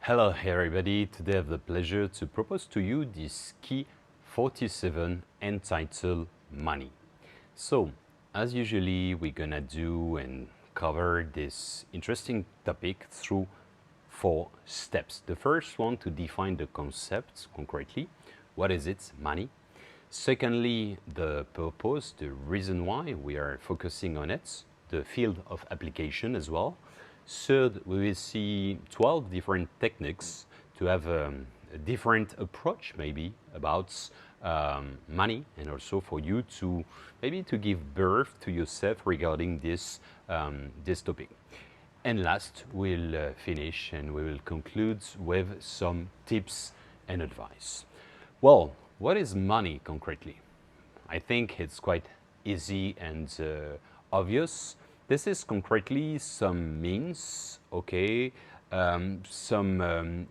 Hello everybody, today I have the pleasure to propose to you this key 47 entitled Money. So, as usually we're gonna do and cover this interesting topic through 4 steps. The first one to define the concept concretely. What is it? Money. Secondly, the purpose, the reason why we are focusing on it, the field of application as well. Third, we will see 12 different techniques to have a different approach maybe about money, and also for you to maybe to give birth to yourself regarding this, this topic. And last, we'll finish and we will conclude with some tips and advice. Well, what is money concretely? I think it's quite easy and obvious. This is concretely some means, okay, some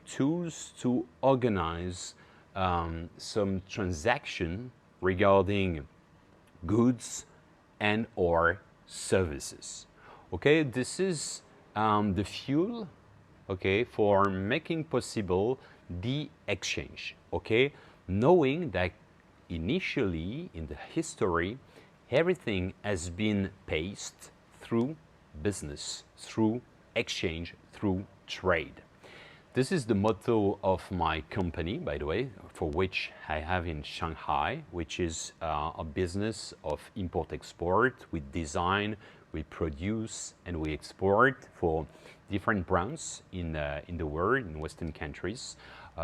tools to organize some transaction regarding goods and or services. Okay, this is the fuel, okay, for making possible the exchange. Okay, knowing that initially in the history, everything has been paced through business, through exchange, through trade. This is the motto of my company, by the way, for which I have in Shanghai, which is a business of import-export. We design, we produce, and we export for different brands in the world, in Western countries,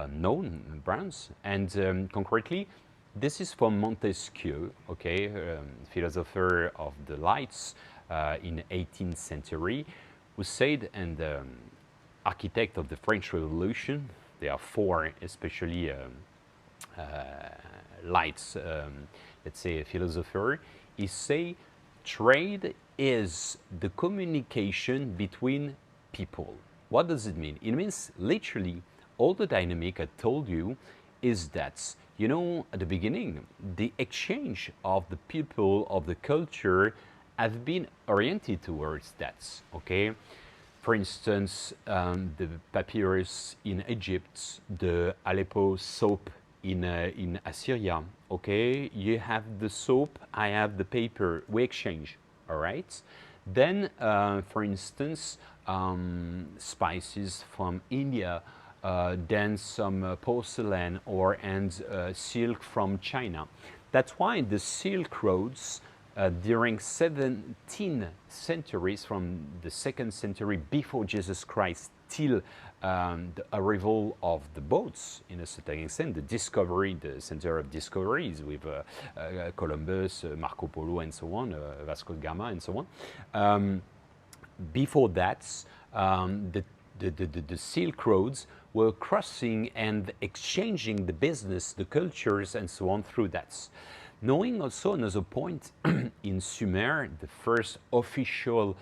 known brands. And concretely, this is from Montesquieu, okay, philosopher of the lights in 18th century, who said, and architect of the French Revolution, there are 4 especially lights, let's say, a philosopher, he say, trade is the communication between people. What does it mean? It means literally all the dynamic I told you is that, you know, at the beginning, the exchange of the people, of the culture, have been oriented towards that, okay? For instance, the papyrus in Egypt, the Aleppo soap in Assyria, okay? You have the soap, I have the paper, we exchange, all right? Then, for instance, spices from India, then some porcelain and silk from China. That's why the Silk Roads during 17 centuries, from the 2nd century before Jesus Christ till the arrival of the boats, in a certain extent, the discovery, the center of discoveries with Columbus, Marco Polo, and so on, Vasco da Gama, and so on. Before that, the Silk Roads were crossing and exchanging the business, the cultures, and so on through that. Knowing also another point, in Sumer, the first official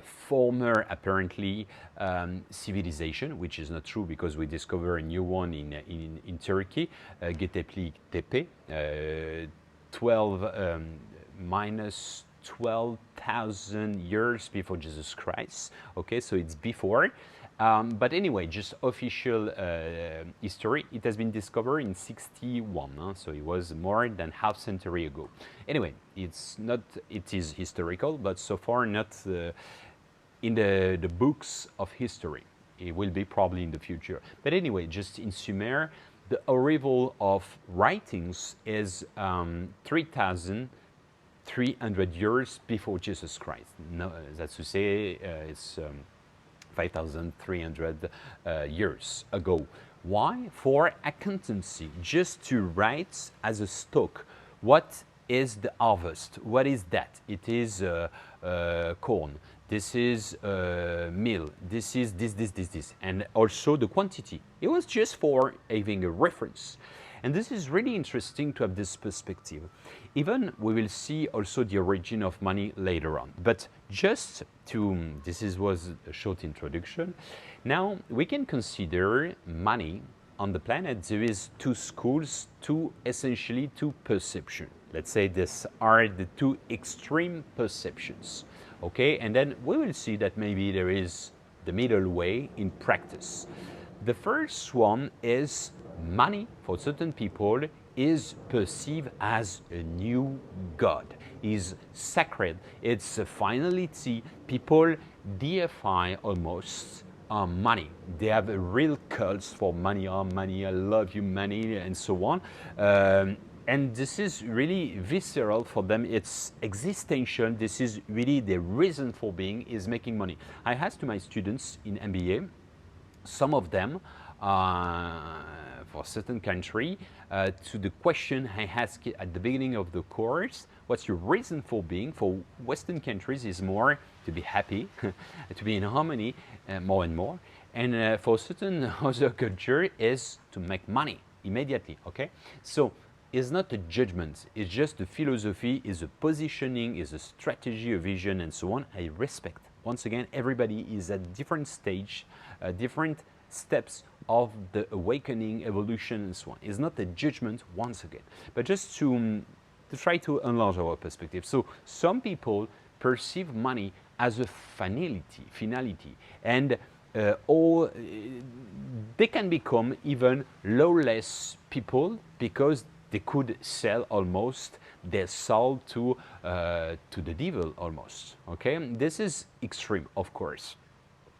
former, apparently, civilization, which is not true because we discover a new one in Turkey, Göbekli Tepe, 12,000 years before Jesus Christ. Okay, so it's before. But anyway, just official history, it has been discovered in 61, so it was more than half century ago. Anyway, it's not, it is historical, but so far not in the books of history. It will be probably in the future. But anyway, just in Sumer, the arrival of writings is 3,300 years before Jesus Christ. No, that's to say, it's 5,300 years ago. Why? For accountancy, just to write as a stock. What is the harvest? What is that? It is corn. This is meal. This is this. And also the quantity. It was just for having a reference. And this is really interesting to have this perspective. Even we will see also the origin of money later on. But just to, was a short introduction. Now we can consider money on the planet. There is 2 schools, essentially 2 perceptions. Let's say these are the 2 extreme perceptions. Okay, and then we will see that maybe there is the middle way in practice. The first one is money for certain people is perceived as a new god, is sacred. It's a finality. People deify almost money. They have a real cults for money. Oh, money, I love you, money, and so on. And this is really visceral for them. It's existential. This is really the reason for being, is making money. I asked to my students in MBA, some of them, for a certain country, to the question I asked at the beginning of the course, what's your reason for being? For Western countries is more to be happy, to be in harmony more and more. And for certain other culture is to make money immediately, okay? So it's not a judgment, it's just a philosophy, is a positioning, is a strategy, a vision, and so on. I respect. Once again, everybody is at different stage, different steps of the awakening, evolution, and so on. It's not a judgment, once again, but just to try to enlarge our perspective. So some people perceive money as a finality, and they can become even lawless people because they could sell almost their soul to the devil almost. Okay, this is extreme, of course.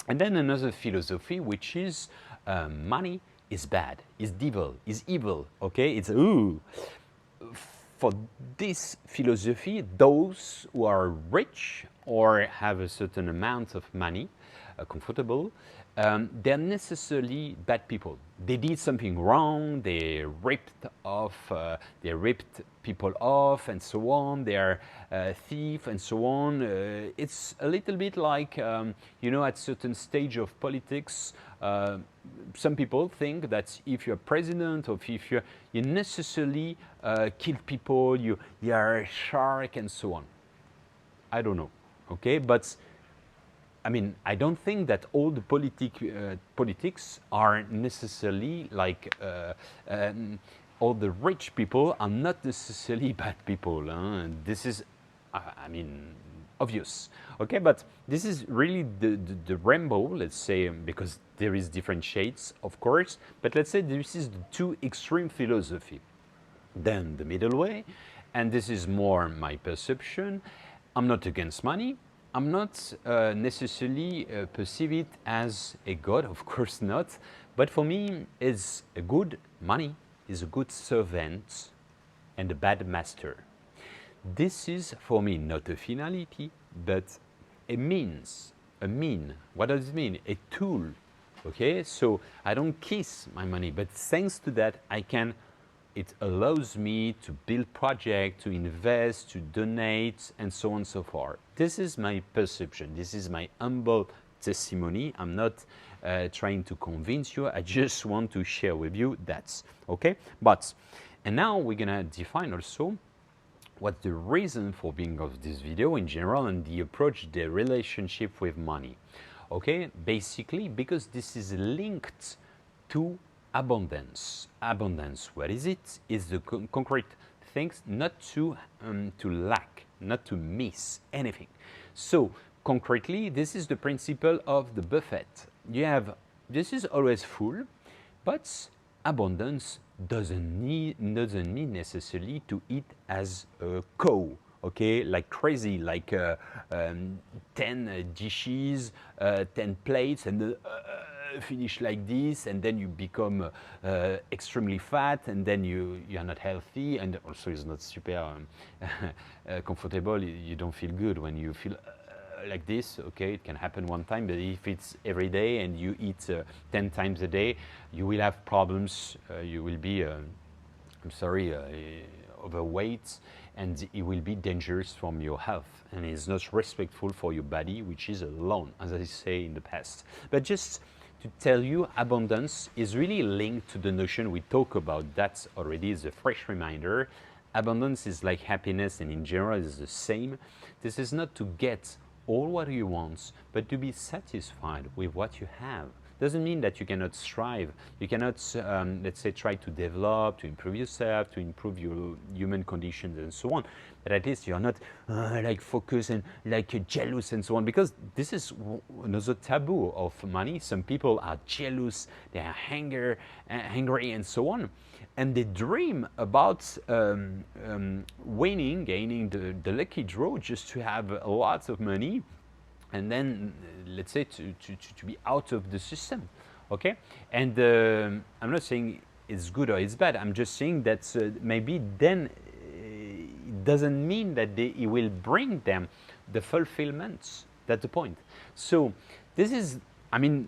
And then another philosophy, which is money is bad, is devil, is evil. Okay, it's ooh. For this philosophy, those who are rich or have a certain amount of money, comfortable, they're necessarily bad people. They did something wrong. They ripped people off, and so on. They are thief, and so on. It's a little bit like at certain stage of politics. Some people think that if you're president, or if you necessarily kill people, you are a shark, and so on. I don't know. Okay, but I mean, I don't think that all the politics are necessarily like all the rich people are not necessarily bad people. This is, obvious. Okay, but this is really the rainbow, let's say, because there is different shades, of course. But let's say this is the two extreme philosophy. Then the middle way, and this is more my perception. I'm not against money. I'm not necessarily perceive it as a god, of course not. But for me, it's a good money is a good servant and a bad master. This is for me not a finality, but a means, a mean. What does it mean? A tool. Okay, so I don't kiss my money, but thanks to that, it allows me to build projects, to invest, to donate, and so on and so forth. This is my perception. This is my humble testimony. I'm not trying to convince you. I just want to share with you that. Okay? And now we're going to define also what's the reason for being of this video in general and the approach, the relationship with money. Okay? Basically, because this is linked to abundance. Abundance, what is it? Is the concrete things, not to lack, not to miss anything. So concretely, this is the principle of the buffet. This is always full, but abundance doesn't need necessarily to eat as a cow. Okay, like crazy, like 10 dishes, 10 plates, and finish like this, and then you become extremely fat, and then you are not healthy, and also it's not super comfortable. You don't feel good when you feel like this. Okay, it can happen one time, but if it's every day and you eat 10 times a day, you will have problems. You will be, overweight, and it will be dangerous from your health, and it's not respectful for your body, which is alone, as I say in the past. But just to tell you, abundance is really linked to the notion we talk about. That already is a fresh reminder. Abundance is like happiness, and in general is the same. This is not to get all what you want, but to be satisfied with what you have. Doesn't mean that you cannot strive. You cannot, let's say, try to develop, to improve yourself, to improve your human conditions and so on. But at least you're not like focused and like jealous and so on, because this is another taboo of money. Some people are jealous, they are hungry and so on. And they dream about winning, gaining the lucky draw just to have lots of money, and then let's say to be out of the system, okay? And I'm not saying it's good or it's bad. I'm just saying that maybe then it doesn't mean that it will bring them the fulfillment. That's the point. So this is, I mean,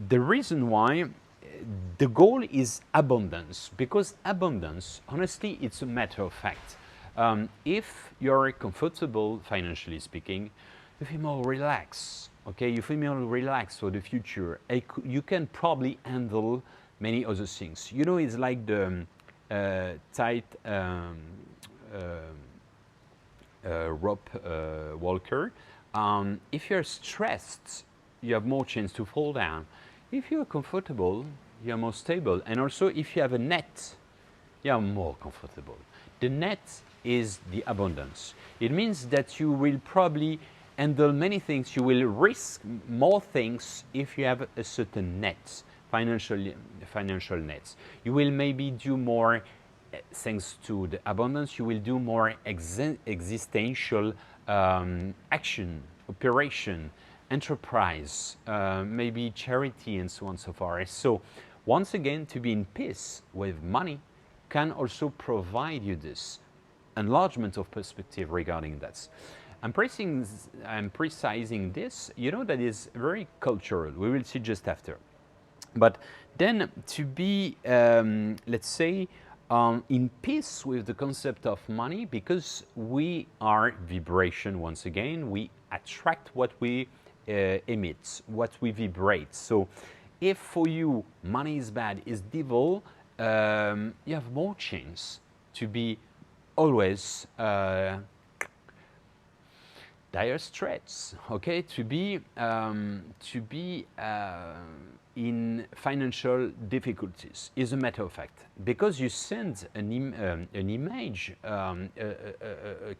the reason why the goal is abundance, because abundance, honestly, it's a matter of fact. If you're comfortable financially speaking, you feel more relaxed, okay? You feel more relaxed for the future. You can probably handle many other things. You know, it's like the tight rope walker. If you're stressed, you have more chance to fall down. If you're comfortable, you're more stable. And also, if you have a net, you're more comfortable. The net is the abundance. It means that you will probably handle many things. You will risk more things if you have a certain net, financial nets. You will maybe do more, thanks to the abundance, you will do more existential action, operation, enterprise, maybe charity and so on and so forth. So once again, to be in peace with money can also provide you this enlargement of perspective regarding that. I'm precising this, you know, that is very cultural. We will see just after. But then to be, let's say, in peace with the concept of money, because we are vibration once again, we attract what we emit, what we vibrate. So if for you money is bad, is devil, you have more chance to be always dire straits, okay? To be in financial difficulties is a matter of fact, because you send an image, a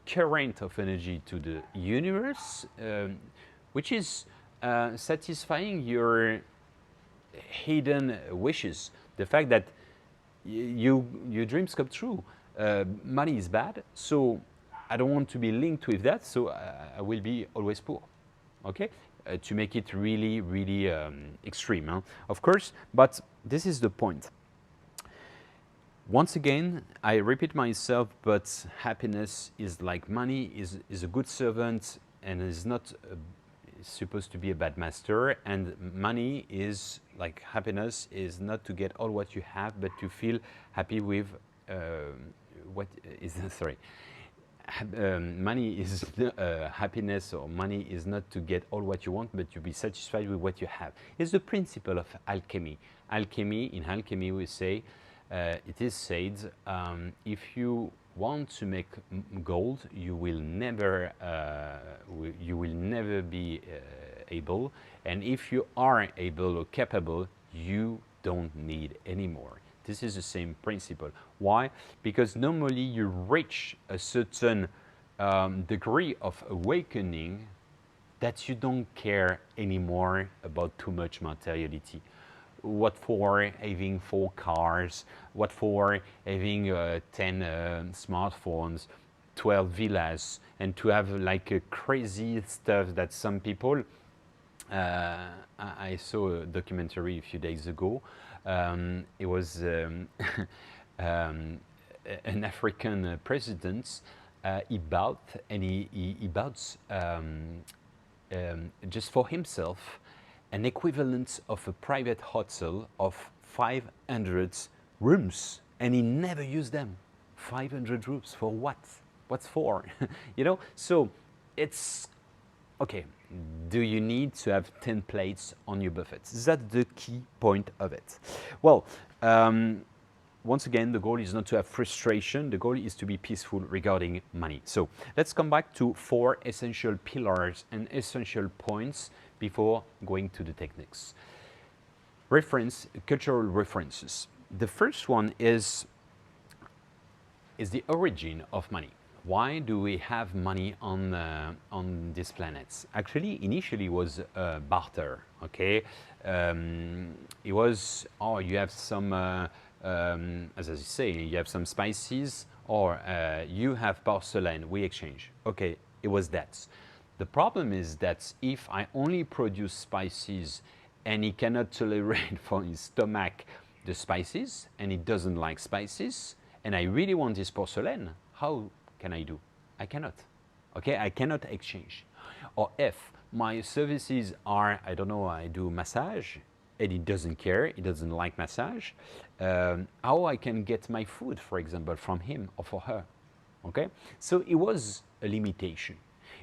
current of energy to the universe, which is satisfying your hidden wishes. The fact that your dreams come true. Money is bad, so I don't want to be linked with that, so I will be always poor, okay? To make it really, really extreme, huh? Of course, but this is the point. Once again, I repeat myself, but happiness is like money, is a good servant, and is not supposed to be a bad master. And money is like happiness is not to get all what you have, but to feel happy with what is, sorry. Money is happiness, or money is not to get all what you want, but to be satisfied with what you have. It's the principle of alchemy. In alchemy, we say, it is said, if you want to make gold, you will never be able, and if you are able or capable, you don't need anymore. This is the same principle. Why? Because normally you reach a certain degree of awakening that you don't care anymore about too much materiality. What for having 4 cars? What for having 10 smartphones, 12 villas, and to have like a crazy stuff that some people, I saw a documentary a few days ago. It was an African president. He bought, and he bought just for himself an equivalent of a private hotel of 500 rooms, and he never used them. 500 rooms for what? What's for? You know. So it's okay. Do you need to have 10 plates on your buffet? That's the key point of it. Well, once again, the goal is not to have frustration. The goal is to be peaceful regarding money. So let's come back to 4 essential pillars and essential points before going to the techniques. Cultural references. The first one is the origin of money. Why do we have money on these planets? Actually, initially it was barter. Okay, it was, oh, you have some, as I say, you have some spices, or you have porcelain. We exchange. Okay, it was that. The problem is that if I only produce spices and he cannot tolerate for his stomach the spices, and he doesn't like spices, and I really want this porcelain, how can I do? I cannot. Okay, I cannot exchange. Or if my services are, I don't know, I do massage, and he doesn't care, he doesn't like massage, how I can get my food, for example, from him or for her. Okay, so it was a limitation.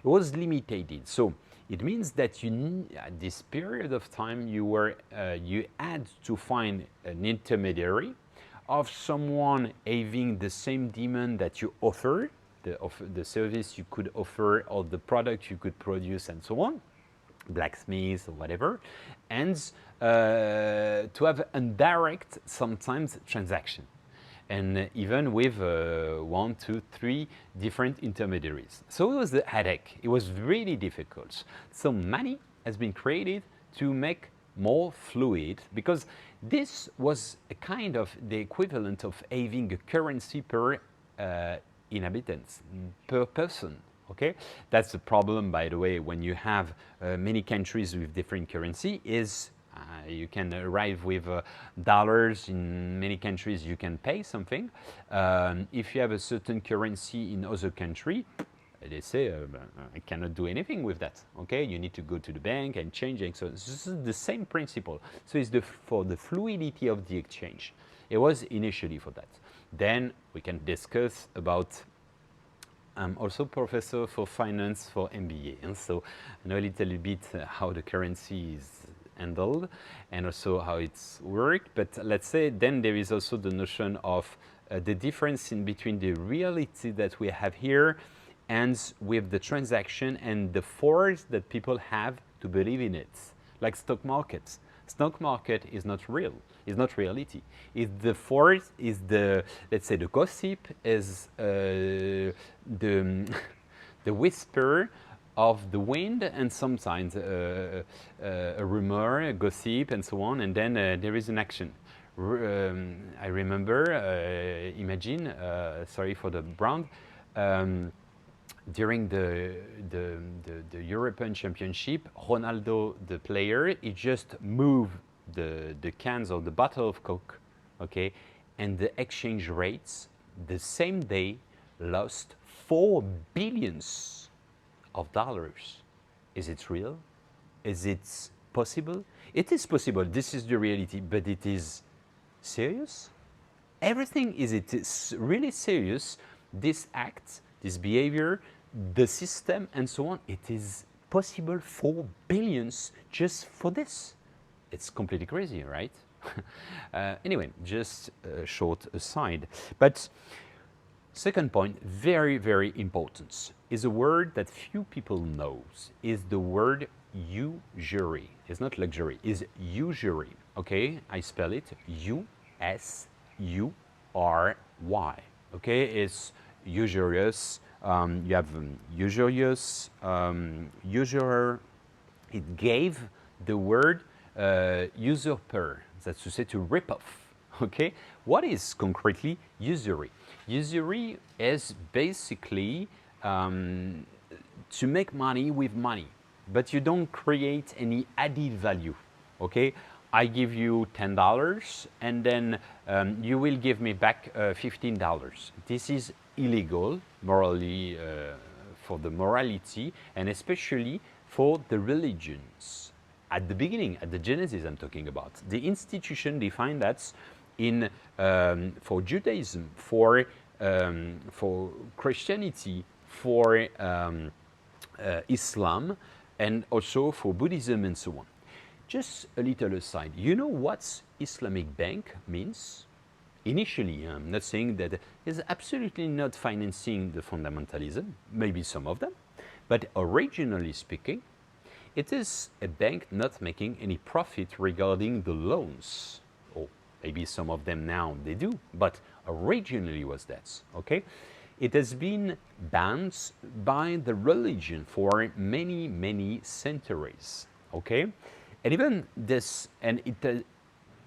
It was limited. So it means that at this period of time, you had to find an intermediary of someone having the same demand that you offer, the service you could offer, or the product you could produce, and so on, blacksmiths or whatever, and to have a direct, sometimes, transaction. And even with 1, 2, 3 different intermediaries. So it was a headache. It was really difficult. So money has been created to make more fluid, because this was a kind of the equivalent of having a currency per inhabitants, per person. Okay, that's the problem, by the way, when you have many countries with different currency. Is you can arrive with dollars in many countries, you can pay something. If you have a certain currency in other country, they say, I cannot do anything with that. Okay, you need to go to the bank and change it. So this is the same principle. So it's for the fluidity of the exchange. It was initially for that. Then we can discuss about, I'm also professor for finance for MBA, and so I know a little bit how the currency is handled and also how it's worked. But let's say then there is also the notion of the difference in between the reality that we have here and with the transaction and the force that people have to believe in it, like stock markets. Stock market is not real, is not reality. Is the force, is the, let's say, the gossip, is the whisper of the wind, and sometimes a rumor, a gossip, and so on, and then there is an action. I remember, imagine, sorry for the brand, during the European Championship, Ronaldo, the player, he just moved the cans or the bottle of Coke, okay, and the exchange rates the same day lost $4 billion. Is it real? Is it possible? It is possible. This is the reality, but it is serious? Everything it is really serious. This act, this behavior, the system, and so on, it is possible $4 billion just for this. It's completely crazy, right? Anyway, just a short aside. But second point, very, very important, is a word that few people knows, is the word usury. It's not luxury, it's usury. Okay, I spell it U-S-U-R-Y. Okay, it's usurious. You have usurious, usurer. It gave the word usurper, that's to say to rip off. Okay, what is concretely usury? Usury is basically to make money with money, but you don't create any added value. Okay, I give you $10 and then you will give me back $15. This is illegal morally, for the morality, and especially for the religions. At the beginning, at the Genesis I'm talking about, the institution defined that in for Judaism, for Christianity, for Islam, and also for Buddhism and so on. Just a little aside, you know what Islamic Bank means? Initially, I'm not saying that it's absolutely not financing the fundamentalism, maybe some of them, but originally speaking, It is a bank not making any profit regarding the loans. Or maybe some of them now they do, but originally was that, okay? It has been banned by the religion for many, many centuries, okay? And even this, and it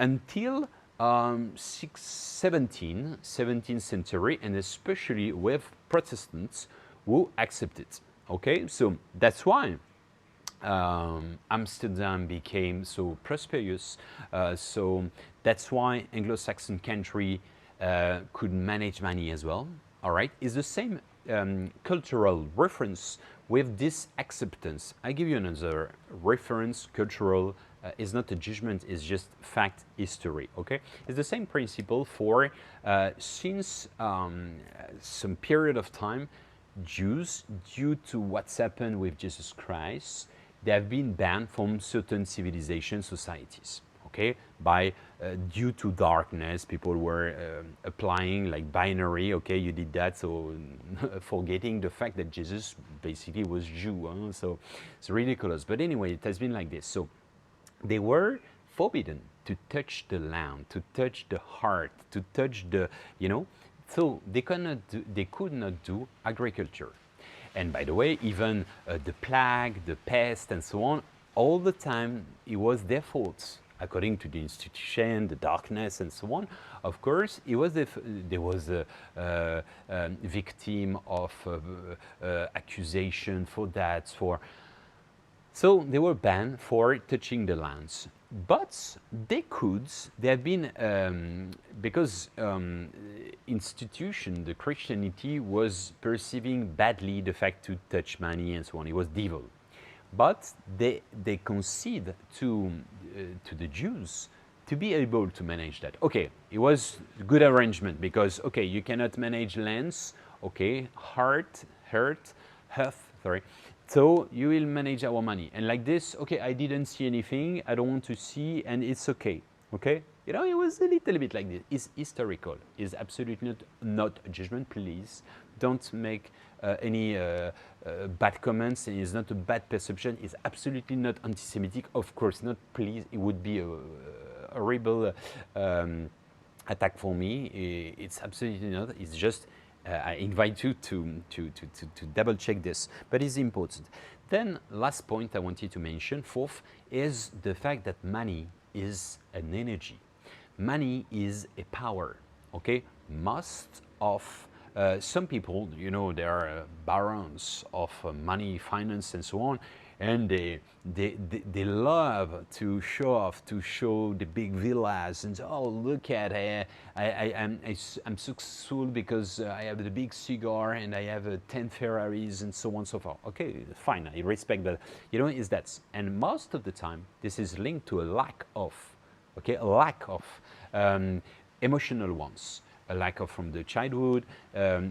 until 17th century, and especially with Protestants who accept it. Okay, so that's why Amsterdam became so prosperous. So that's why Anglo-Saxon country could manage money as well. All right, it's the same cultural reference with this acceptance. I give you another reference, cultural is not a judgment, it's just fact, history, okay? It's the same principle for, since some period of time, Jews, due to what's happened with Jesus Christ, they have been banned from certain civilization societies, okay? By, due to darkness, people were applying like binary, okay, you did that, so forgetting the fact that Jesus basically was Jew, huh? So it's ridiculous. But anyway, it has been like this. So they were forbidden to touch the land, to touch the heart, to touch the, you know, so they could not do agriculture. And by the way, even the plague, the pest, and so on, all the time it was their fault. According to the institution, the darkness, and so on. Of course, it was there was a victim of accusation for that, so they were banned for touching the lands. But they have been, because institution, the Christianity was perceiving badly the fact to touch money and so on. It was devil. But they concede to the Jews to be able to manage that. Okay, it was a good arrangement because, okay, you cannot manage lands, okay, health, sorry. So you will manage our money. And like this, okay, I didn't see anything, I don't want to see, and it's okay, okay? You know, it was a little bit like this. It's historical. It's absolutely not a judgment, please. Don't make any bad comments. It's not a bad perception. It's absolutely not anti-Semitic. Of course not, please. It would be a horrible attack for me. It's absolutely not. It's just I invite you to double check this, but it's important. Then last point I wanted to mention, fourth, is the fact that money is an energy. Money is a power, okay? Most of some people, you know, they are barons of money, finance, and so on, and they love to show off, to show the big villas, and oh, look at I'm successful because I have the big cigar and I have 10 Ferraris and so on and so forth. Okay, fine, I respect that. You know, is that, and most of the time this is linked to a lack of, okay, a lack of emotional ones. A lack of from the childhood,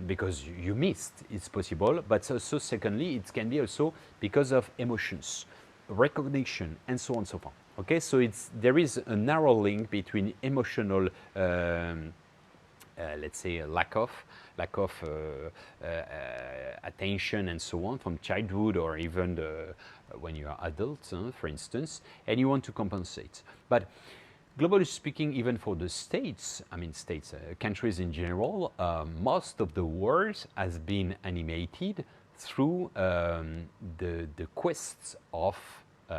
because you missed, it's possible, but also secondly, it can be also because of emotions, recognition, and so on and so forth. Okay, so there is a narrow link between emotional, let's say, lack of attention and so on from childhood or even when you are adult, for instance, and you want to compensate. But globally speaking, even for the states, I mean states, countries in general, most of the wars has been animated through the quests of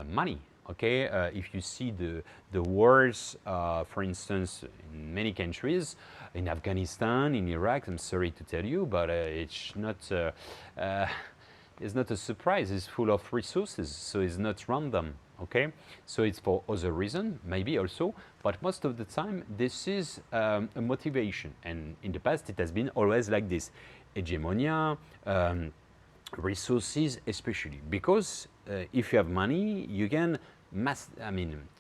money. Okay, if you see the wars, for instance, in many countries, in Afghanistan, in Iraq, I'm sorry to tell you, but it's not a surprise. It's full of resources, so it's not random. Okay, so it's for other reason, maybe also, but most of the time this is a motivation, and in the past it has been always like this, hegemonia, resources, especially because if you have money, you can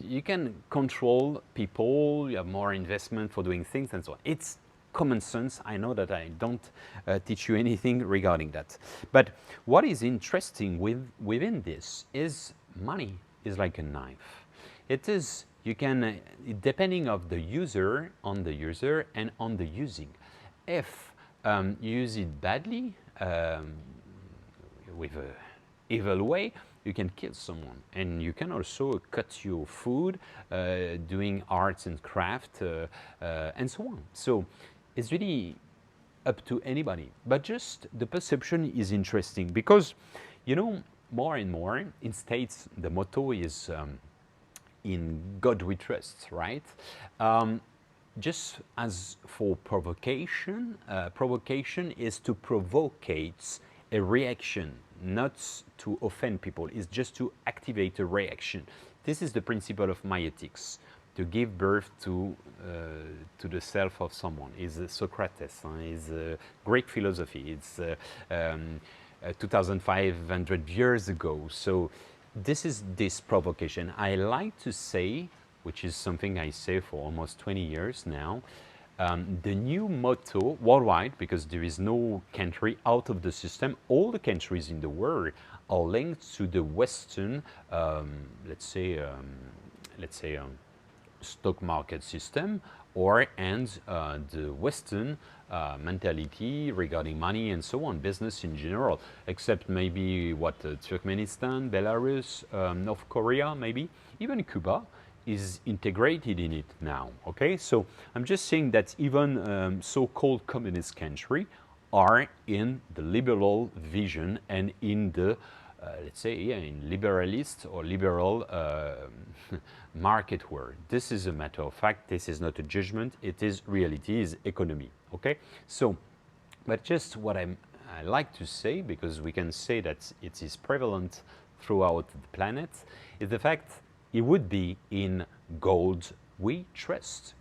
you can control people, you have more investment for doing things and so on. It's common sense. I know that I don't teach you anything regarding that, but what is interesting within this is money is like a knife. It is, you can, depending of the user, on the user and on the using. If you use it badly, with a evil way, you can kill someone, and you can also cut your food, doing arts and craft, and so on. So it's really up to anybody. But just the perception is interesting because, you know, more and more in States, the motto is in God we trust, right? Just as for provocation, provocation is to provocate a reaction, not to offend people. It's just to activate a reaction. This is the principle of myotics, to give birth to the self of someone. Is Socrates, is Greek philosophy. It's 2,500 years ago. So this is this provocation. I like to say, which is something I say for almost 20 years now, the new motto worldwide, because there is no country out of the system, all the countries in the world are linked to the Western, let's say, stock market system, or the Western mentality regarding money and so on, business in general, except maybe Turkmenistan, Belarus, North Korea, maybe even Cuba is integrated in it now. Okay, so I'm just saying that even so-called communist country are in the liberal vision and in the let's say, yeah, in liberalist or liberal market world. This is a matter of fact. This is not a judgment. It is reality, is economy. Okay, so, but just what I like to say, because we can say that it is prevalent throughout the planet, is the fact it would be in gold we trust,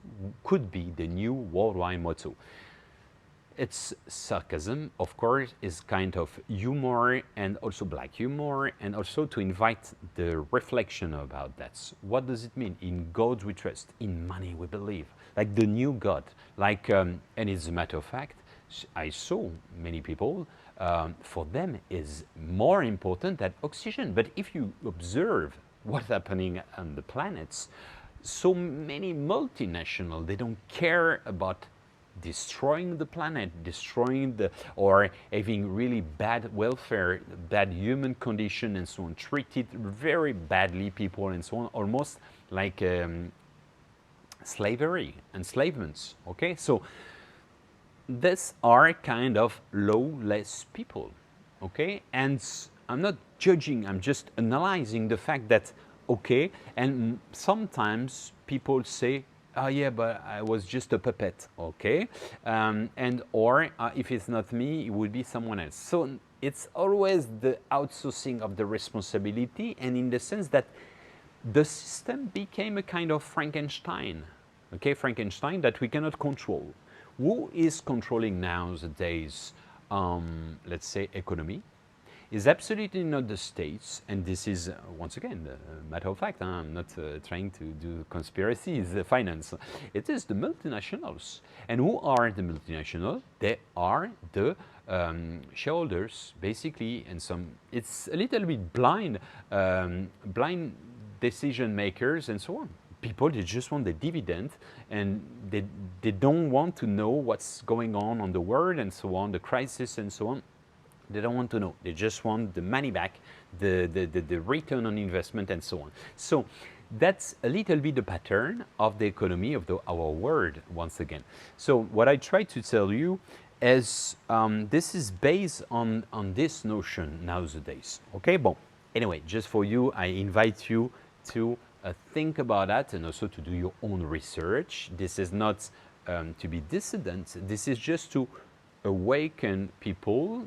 could be the new worldwide motto. It's sarcasm, of course, is kind of humor and also black humor, and also to invite the reflection about that. What does it mean? In God we trust, in money we believe, like the new God. Like, and as a matter of fact, I saw many people, for them is more important than oxygen. But if you observe what's happening on the planets, so many multinational, they don't care about destroying the planet, or having really bad welfare, bad human condition and so on, treated very badly people and so on, almost like slavery, enslavements. Okay, so these are kind of lawless people. Okay, and I'm not judging, I'm just analyzing the fact that, okay, and sometimes people say, oh yeah, but I was just a puppet, okay? Or if it's not me, it would be someone else. So it's always the outsourcing of the responsibility, and in the sense that the system became a kind of Frankenstein, okay? Frankenstein that we cannot control. Who is controlling nowadays, let's say, economy? Is absolutely not the states, and this is once again a matter of fact. I'm not trying to do conspiracies, finance. It is the multinationals, and who are the multinationals? They are the shareholders, basically, and some. It's a little bit blind decision makers, and so on. People, they just want the dividend, and they don't want to know what's going on the world and so on, the crisis and so on. They don't want to know. They just want the money back, the return on investment and so on. So that's a little bit the pattern of the economy of our world, once again. So what I try to tell you is this is based on this notion nowadays. Okay, bon. Anyway, just for you, I invite you to think about that and also to do your own research. This is not to be dissident. This is just to awaken people,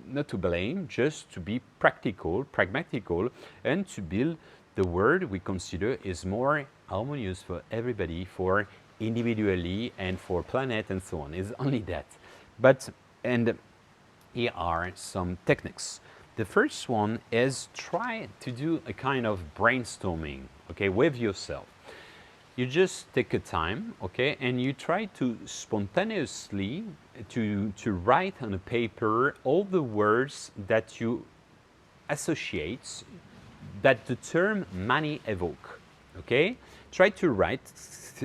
not to blame, just to be practical, pragmatical, and to build the world we consider is more harmonious for everybody, for individually and for planet and so on. It's only that. But, and here are some techniques. The first one is try to do a kind of brainstorming, okay, with yourself. You just take a time, okay, and you try to spontaneously to write on a paper all the words that you associate, that the term money evoke, okay? Try to write,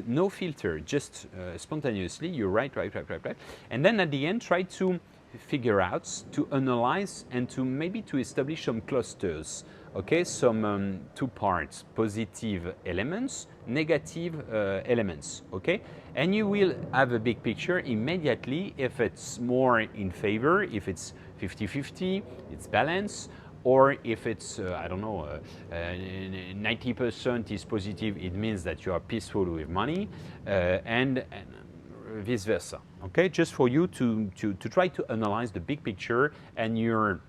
no filter, just spontaneously, you write, and then at the end try to figure out, to analyze, and to maybe to establish some clusters. Okay, some two parts: positive elements, negative elements. Okay, and you will have a big picture immediately if it's more in favor, if it's 50-50, it's balance, or if it's, I don't know, 90% is positive, it means that you are peaceful with money, and vice versa. Okay, just for you to try to analyze the big picture and your,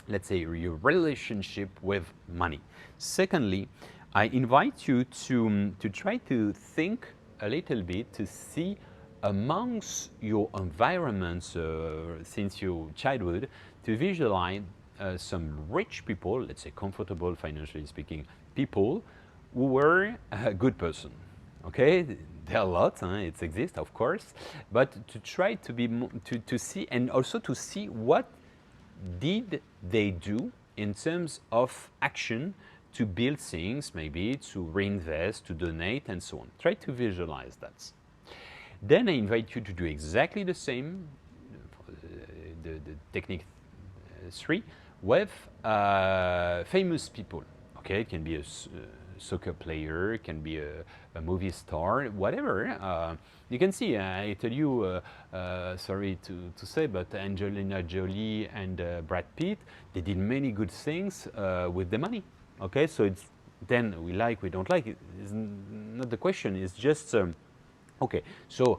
let's say, your relationship with money. Secondly, I invite you to try to think a little bit, to see amongst your environments since your childhood, to visualize some rich people, let's say comfortable financially speaking people, who were a good person. Okay, there are a lot, it exists of course, but to try to be to see, and also to see what did they do in terms of action to build things, maybe to reinvest, to donate, and so on. Try to visualize that. Then I invite you to do exactly the same, the technique 3, with famous people. Okay, it can be a soccer player, it can be a movie star, whatever. You can see, I tell you, sorry to say, but Angelina Jolie and Brad Pitt, they did many good things with the money. Okay, so it's, then we like, we don't like, it's not the question, it's just, okay, so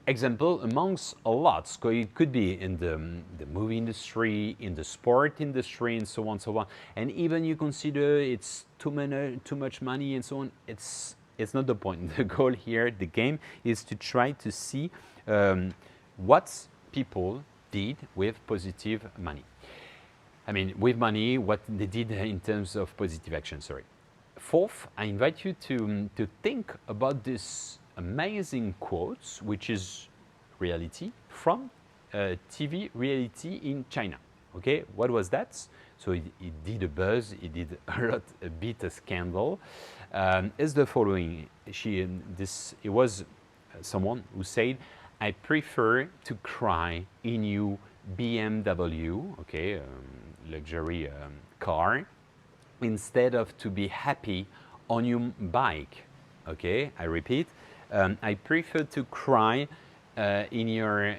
example amongst a lot. So it could be in the movie industry, in the sport industry, and so on, so on. And even you consider it's too much money and so on. It's not the point. The goal here, the game, is to try to see what people did with positive money. I mean, with money, what they did in terms of positive action. Sorry. Fourth, I invite you to think about this amazing quotes, which is reality, from TV reality in China. Okay, what was that? So it did a buzz, it did a bit of scandal. Is the following: it was someone who said, "I prefer to cry in your BMW, okay, luxury car, instead of to be happy on your bike." Okay, I repeat. I prefer to cry in your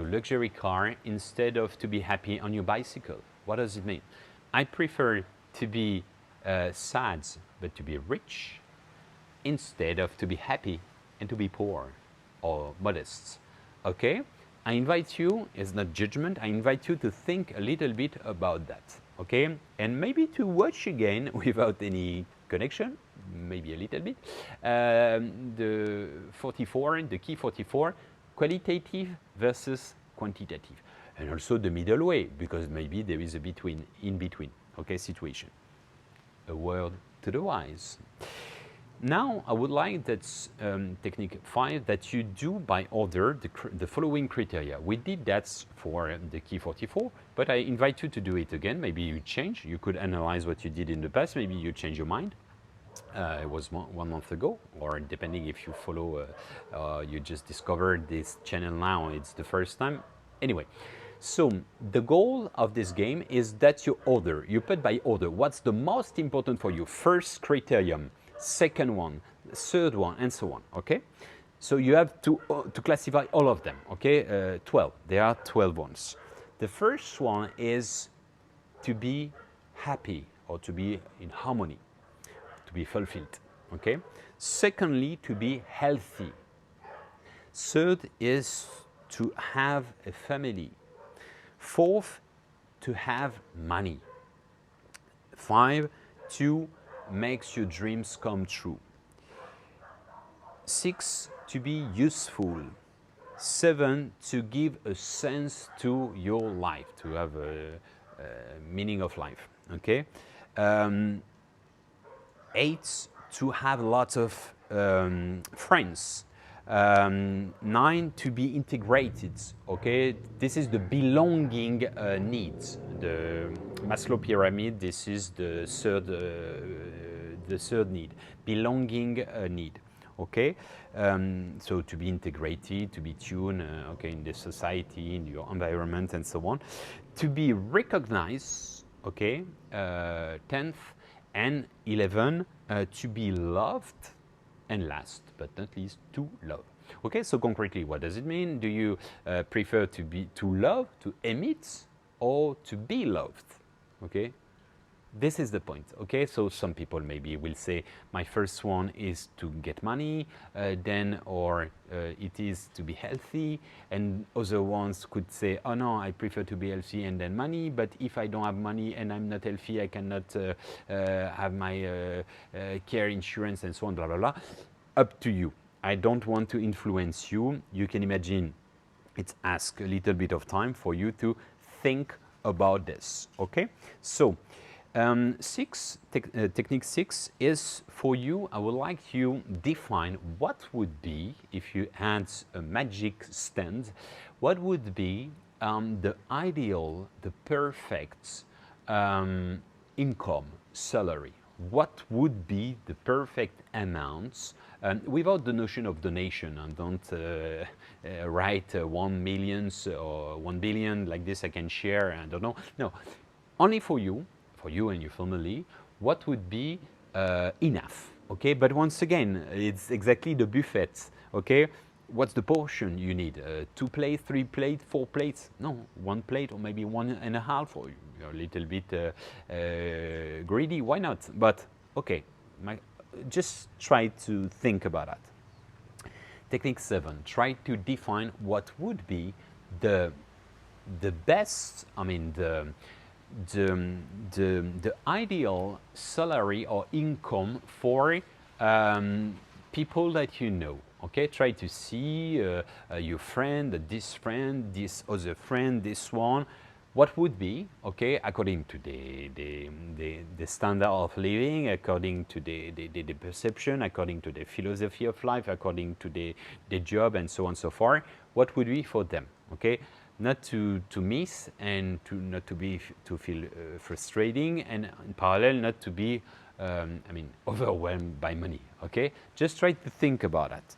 luxury car instead of to be happy on your bicycle. What does it mean? I prefer to be sad but to be rich instead of to be happy and to be poor or modest. Okay? I invite you, it's not judgment, I invite you to think a little bit about that. Okay? And maybe to watch again without any connection, maybe a little bit, the 44, the key 44, qualitative versus quantitative. And also the middle way, because maybe there is a in between, okay, situation. A word to the wise. Now I would like that technique 5 that you do by order the following criteria. We did that for the key 44, but I invite you to do it again. Maybe you change. You could analyze what you did in the past. Maybe you change your mind. It was 1 month ago, or depending if you follow, you just discovered this channel now, it's the first time. Anyway, so the goal of this game is that you order, you put by order what's the most important for you. First criterion, second one, third one, and so on, okay? So you have to classify all of them, okay? 12, there are 12 ones. The first one is to be happy or to be in harmony, to be fulfilled, okay? Secondly, to be healthy. Third is to have a family. Fourth, to have money. 5, to make your dreams come true. 6, to be useful. 7, to give a sense to your life, to have a meaning of life, okay? 8, to have lots of friends. 9, to be integrated, okay? This is the belonging needs. The Maslow pyramid, this is the third need, belonging need, okay? So to be integrated, to be tuned, okay, in the society, in your environment, and so on. To be recognized, okay, 10th, and 11, to be loved, and last but not least, to love. Okay, so concretely, what does it mean? Do you prefer to love, to emit, or to be loved? Okay, this is the point. Okay, so some people maybe will say my first one is to get money, then or it is to be healthy, and other ones could say, oh no, I prefer to be healthy and then money, but if I don't have money and I'm not healthy, I cannot have my care insurance and so on, blah blah blah. Up to you. I don't want to influence you. You can imagine it's ask a little bit of time for you to think about this. Okay, so technique 6 is for you. I would like you define what would be, if you had a magic stand, what would be the ideal, the perfect income, salary. What would be the perfect amounts without the notion of donation, and don't write 1 million or 1 billion like this I can share, I don't know. No, only for you and your family, what would be enough, okay? But once again, it's exactly the buffet, okay? What's the portion you need? 2 plates, 3 plates, 4 plates? No, 1 plate or maybe 1.5, or you're a little bit greedy, why not? But okay, just try to think about that. Technique 7, try to define what would be the best, I mean the ideal salary or income for people that you know. Okay, try to see your friend, this other friend, this one. What would be, okay, according to the standard of living, according to the perception, according to the philosophy of life, according to the job, and so on and so forth. What would be for them, okay? Not to miss, and not to feel frustrating, and in parallel not to be overwhelmed by money. Okay, just try to think about that.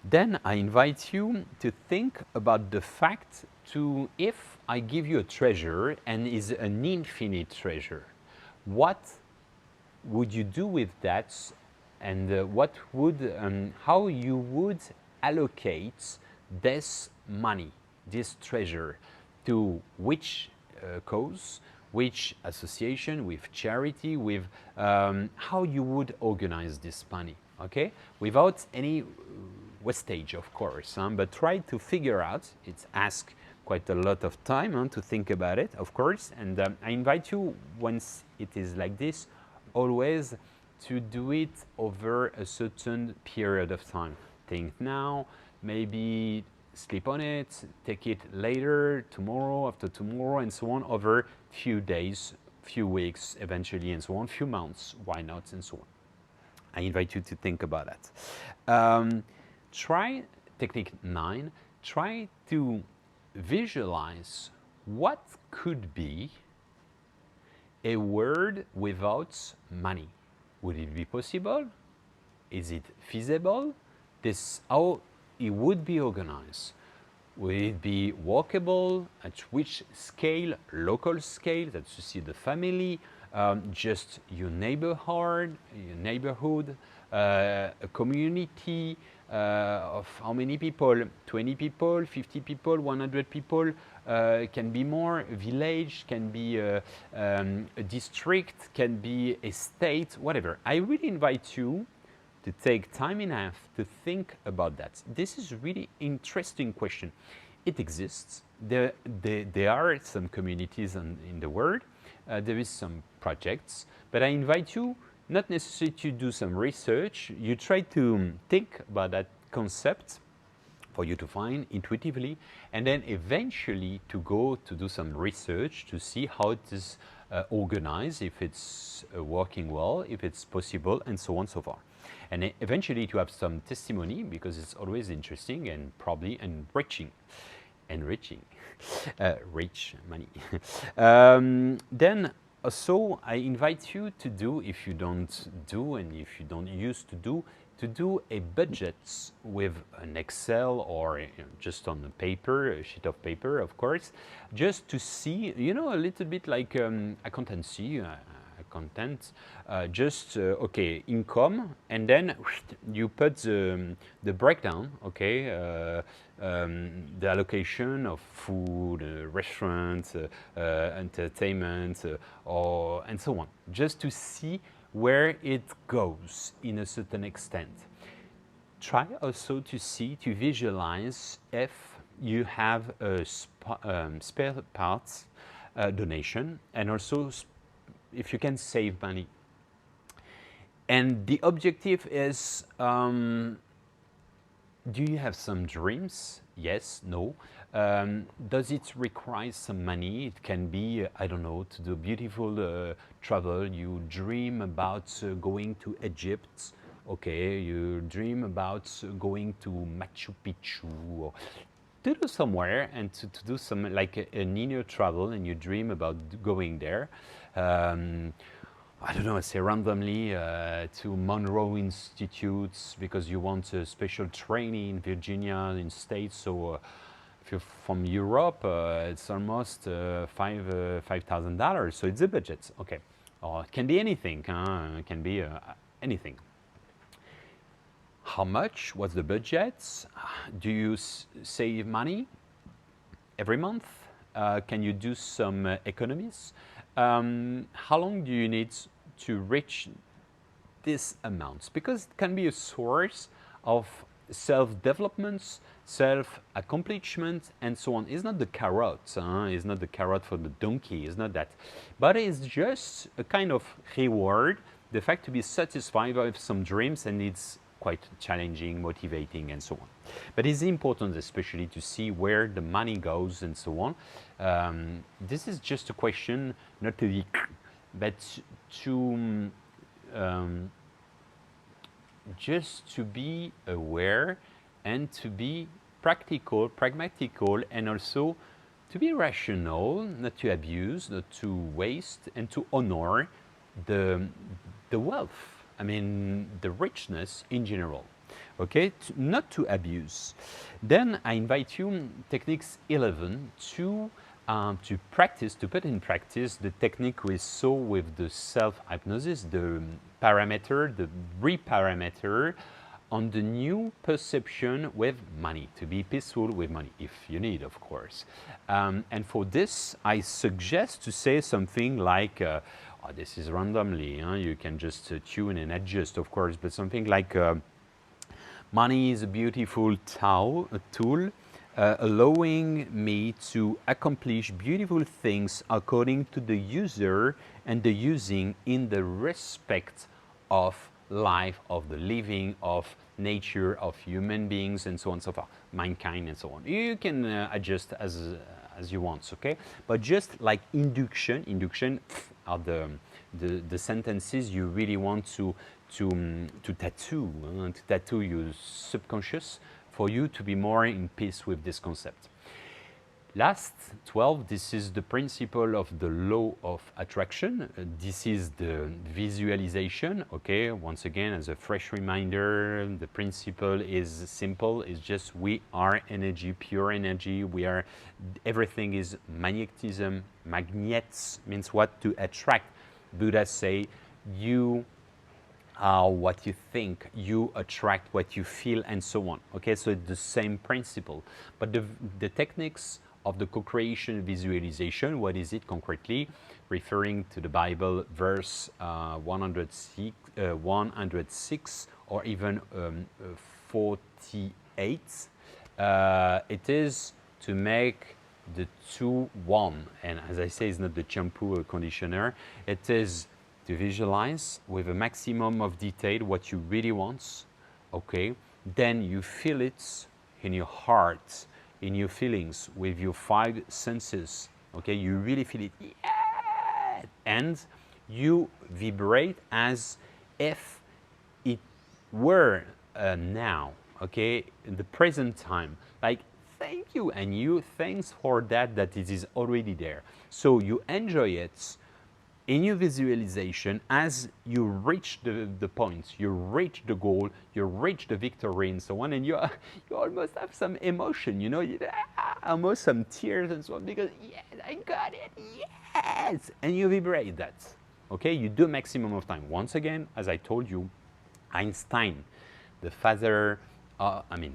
Then I invite you to think about the fact to, if I give you a treasure and is an infinite treasure, what would you do with that, and how you would allocate this money, this treasure, to which cause, which association, with charity, with how you would organize this money, okay? Without any wastage, of course, but try to figure out. It's ask quite a lot of time to think about it, of course, and I invite you, once it is like this, always to do it over a certain period of time. Think now, maybe sleep on it, take it later, tomorrow, after tomorrow, and so on, over few days, few weeks, eventually, and so on, few months, why not, and so on. I invite you to think about that. Try technique 9, try to visualize what could be a world without money. Would it be possible? Is it feasible? This, how it would be organized. Will it be workable? At which scale? Local scale, that you see the family, just your neighborhood, a community of how many people? 20 people, 50 people, 100 people, can be more, a village, can be a district, can be a state, whatever. I really invite you to take time enough to think about that. This is a really interesting question. It exists. There are some communities in the world. There is some projects, but I invite you not necessarily to do some research. You try to think about that concept for you to find intuitively, and then eventually to go to do some research to see how it is organized, if it's working well, if it's possible, and so on and so forth. And eventually to have some testimony, because it's always interesting and probably enriching, rich money. Then So I invite you to do, if you don't do and if you don't used to do a budget with an Excel or just on a paper, a sheet of paper, of course, just to see, a little bit like accountancy, content, just okay, income, and then you put the breakdown, okay, the allocation of food, restaurants, entertainment, or and so on, just to see where it goes in a certain extent. Try also to see, to visualize if you have a spare parts donation, and also if you can save money. And the objective is, do you have some dreams? Yes, no. Does it require some money? It can be, I don't know, to do beautiful travel. You dream about going to Egypt. Okay, you dream about going to Machu Picchu, or to do somewhere and to do some like an inner travel, and you dream about going there. I don't know, say randomly to Monroe Institutes because you want a special training in Virginia in States. So if you're from Europe, it's almost $5,000. So it's a budget, okay. Or it can be anything, it can be anything. How much? What's the budget? Do you save money every month? Can you do some economies? How long do you need to reach these amounts? Because it can be a source of self-development, self-accomplishment, and so on. It's not the carrot. It's not the carrot for the donkey. It's not that. But it's just a kind of reward, the fact to be satisfied with some dreams, and it's quite challenging, motivating, and so on. But it's important, especially to see where the money goes and so on. This is just a question, not to be, but to just to be aware and to be practical, pragmatical, and also to be rational, not to abuse, not to waste, and to honor the wealth. I mean, the richness in general, okay, not to abuse. Then I invite you, techniques 11, to practice, to put in practice the technique we saw with the self-hypnosis, the parameter, the reparameter on the new perception with money, to be peaceful with money, if you need, of course. And for this, I suggest to say something like, this is randomly, you can just tune and adjust, of course, but something like money is a beautiful tool allowing me to accomplish beautiful things according to the user and the using in the respect of life, of the living, of nature, of human beings, and so on and so forth, mankind, and so on. You can adjust as you want, okay? But just like induction are the sentences you really want to tattoo your subconscious for you to be more in peace with this concept. Last 12, this is the principle of the law of attraction. This is the visualization, okay? Once again, as a fresh reminder, the principle is simple. It's just we are energy, pure energy. We are, everything is magnetism. Magnets means what? To attract. Buddha say, you are what you think, you attract what you feel, and so on. Okay, so it's the same principle. But the techniques of the co-creation visualization, what is it concretely? Referring to the Bible, verse 106 or even 48. It is to make the two one. And as I say, it's not the shampoo or conditioner. It is to visualize with a maximum of detail what you really want, okay? Then you feel it in your heart, in your feelings, with your 5 senses, okay? You really feel it, yeah! And you vibrate as if it were now, okay? In the present time, like, thank you, and you thanks for that it is already there. So you enjoy it in your visualization, as you reach the points, you reach the goal, you reach the victory and so on, and you almost have some emotion, you know, almost some tears and so on, because yes, I got it, yes, and you vibrate that. Okay, you do maximum of time. Once again, as I told you, Einstein, the father,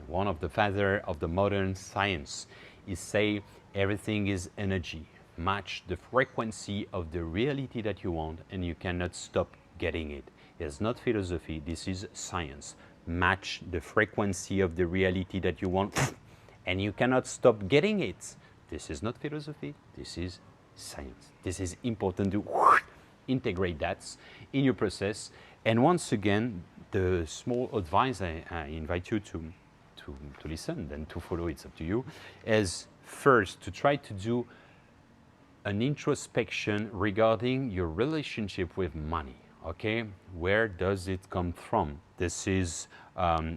one of the father of the modern science, he say everything is energy. Match the frequency of the reality that you want, and you cannot stop getting it. It's not philosophy. This is science. Match the frequency of the reality that you want, and you cannot stop getting it. This is not philosophy. This is science. This is important to integrate that in your process. And once again, the small advice I invite you to listen, then to follow, it's up to you, is first to try to do an introspection regarding your relationship with money. Okay, where does it come from? This is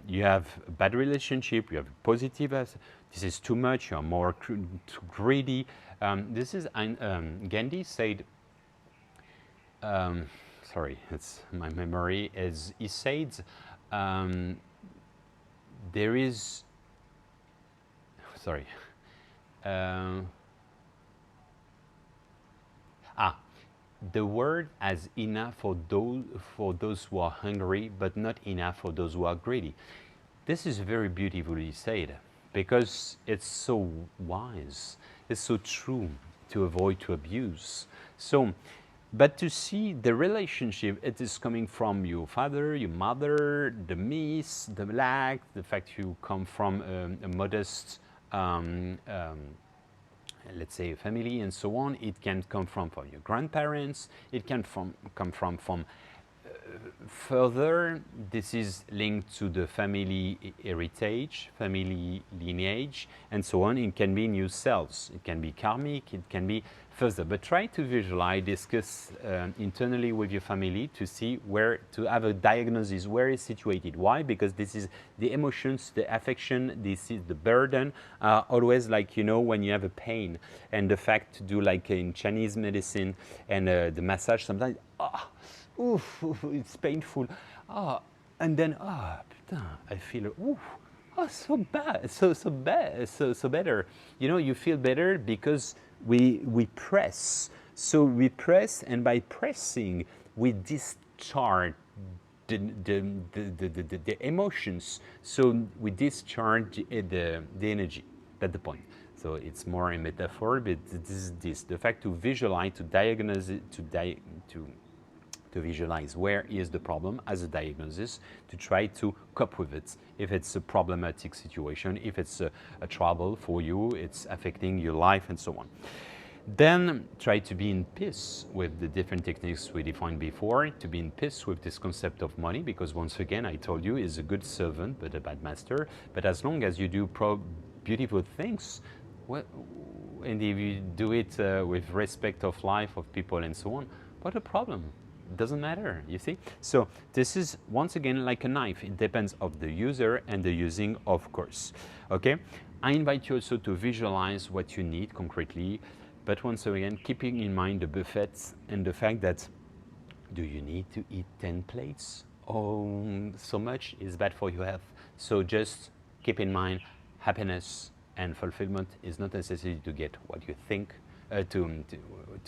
you have a bad relationship, you have a positive, this is too much, you are more too greedy. This is Gandhi said, sorry, it's my memory, is he said there is, sorry, the word has enough for those who are hungry, but not enough for those who are greedy. This is very beautifully said, because it's so wise, it's so true, to avoid to abuse. So, but to see the relationship, it is coming from your father, your mother, the miss, the lack, the fact you come from a modest let's say a family and so on. It can come from your grandparents, it can come from further, this is linked to the family heritage, family lineage, and so on. It can be new cells, it can be karmic, it can be further. But try to visualize, discuss internally with your family to see where, to have a diagnosis, where it's situated. Why? Because this is the emotions, the affection, this is the burden. Always like, you know, when you have a pain, and the fact to do like in Chinese medicine and the massage sometimes, oof, it's painful. And then, putain, I feel, so bad, so bad, so better. You know, you feel better because we press. So we press, and by pressing, we discharge the emotions. So we discharge the energy. That's the point. So it's more a metaphor, but this the fact to visualize, to diagnose it, to visualize where is the problem as a diagnosis, to try to cope with it. If it's a problematic situation, if it's a trouble for you, it's affecting your life and so on. Then try to be in peace with the different techniques we defined before, to be in peace with this concept of money, because once again, I told you, is a good servant but a bad master. But as long as you do beautiful things, and if you do it with respect of life, of people and so on, what a problem. It doesn't matter, you see? So this is, once again, like a knife. It depends of the user and the using, of course. Okay? I invite you also to visualize what you need concretely, but once again, keeping in mind the buffets and the fact that, do you need to eat 10 plates? Oh, so much is bad for your health. So just keep in mind, happiness and fulfillment is not necessary to get what you think, to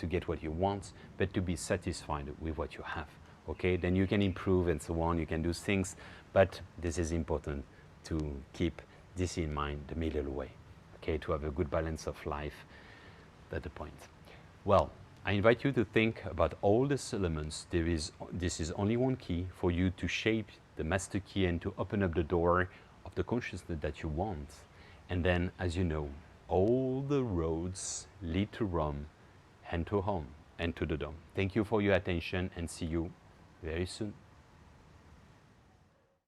get what you want, but to be satisfied with what you have. Okay, then you can improve and so on, you can do things, but this is important to keep this in mind, the middle way, okay, to have a good balance of life. That's the point. Well, I invite you to think about all these elements. This is only one key for you to shape the master key and to open up the door of the consciousness that you want. And then, as you know, all the roads lead to Rome and to home and to the dome. Thank you for your attention, and see you very soon.